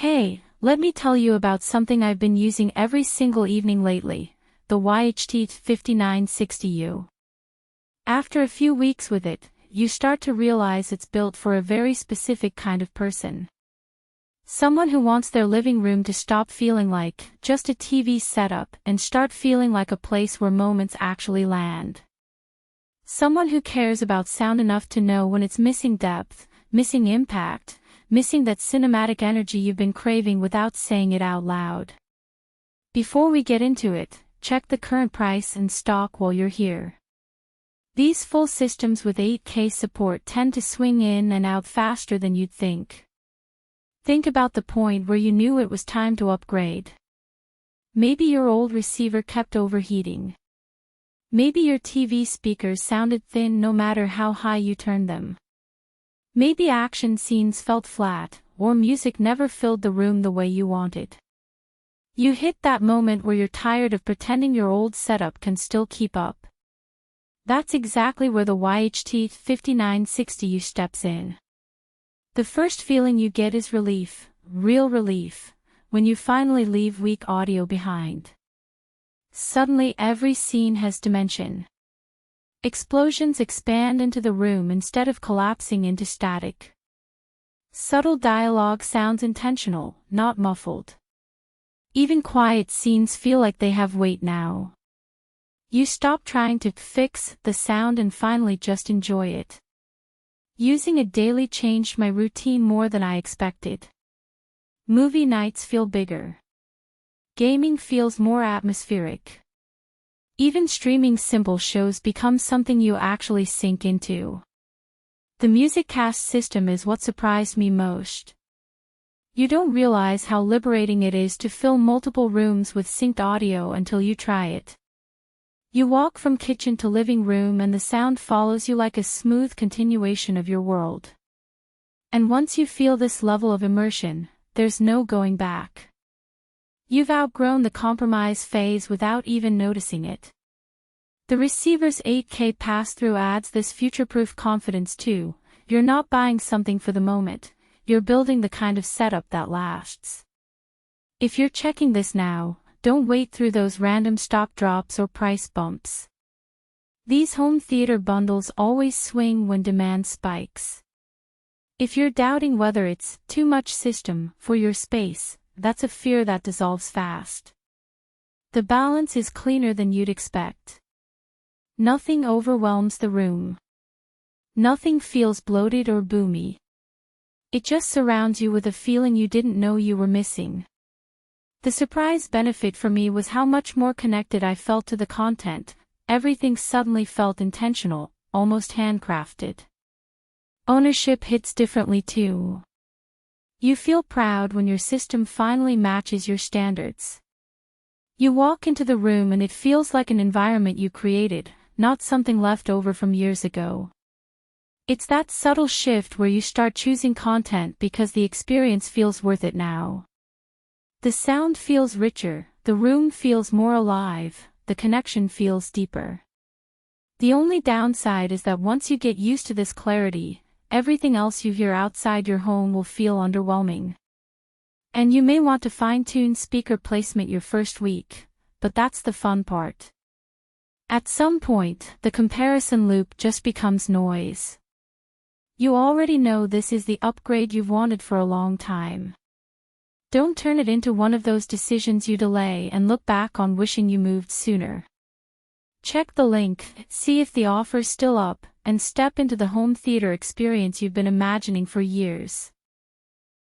Hey, let me tell you about something I've been using every single evening lately, the YHT-5960U. After a few weeks with it, you start to realize it's built for a very specific kind of person. Someone who wants their living room to stop feeling like just a TV setup and start feeling like a place where moments actually land. Someone who cares about sound enough to know when it's missing depth, missing impact, missing that cinematic energy you've been craving without saying it out loud. Before we get into it, check the current price and stock while you're here. These full systems with 8K support tend to swing in and out faster than you'd think. Think about the point where you knew it was time to upgrade. Maybe your old receiver kept overheating. Maybe your TV speakers sounded thin no matter how high you turned them. Maybe action scenes felt flat, or music never filled the room the way you wanted. You hit that moment where you're tired of pretending your old setup can still keep up. That's exactly where the YHT-5960U steps in. The first feeling you get is relief, real relief, when you finally leave weak audio behind. Suddenly every scene has dimension. Explosions expand into the room instead of collapsing into static. Subtle dialogue sounds intentional, not muffled. Even quiet scenes feel like they have weight now. You stop trying to fix the sound and finally just enjoy it. Using it daily changed my routine more than I expected. Movie nights feel bigger. Gaming feels more atmospheric. Even streaming simple shows become something you actually sink into. The MusicCast system is what surprised me most. You don't realize how liberating it is to fill multiple rooms with synced audio until you try it. You walk from kitchen to living room and the sound follows you like a smooth continuation of your world. And once you feel this level of immersion, there's no going back. You've outgrown the compromise phase without even noticing it. The receiver's 8K pass-through adds this future-proof confidence too. You're not buying something for the moment, you're building the kind of setup that lasts. If you're checking this now, don't wait through those random stock drops or price bumps. These home theater bundles always swing when demand spikes. If you're doubting whether it's too much system for your space, that's a fear that dissolves fast. The balance is cleaner than you'd expect. Nothing overwhelms the room. Nothing feels bloated or boomy. It just surrounds you with a feeling you didn't know you were missing. The surprise benefit for me was how much more connected I felt to the content. Everything suddenly felt intentional, almost handcrafted. Ownership hits differently too. You feel proud when your system finally matches your standards. You walk into the room and it feels like an environment you created, not something left over from years ago. It's that subtle shift where you start choosing content because the experience feels worth it now. The sound feels richer, the room feels more alive, the connection feels deeper. The only downside is that once you get used to this clarity, everything else you hear outside your home will feel underwhelming. And you may want to fine-tune speaker placement your first week, but that's the fun part. At some point, the comparison loop just becomes noise. You already know this is the upgrade you've wanted for a long time. Don't turn it into one of those decisions you delay and look back on wishing you moved sooner. Check the link, see if the offer's still up, and step into the home theater experience you've been imagining for years.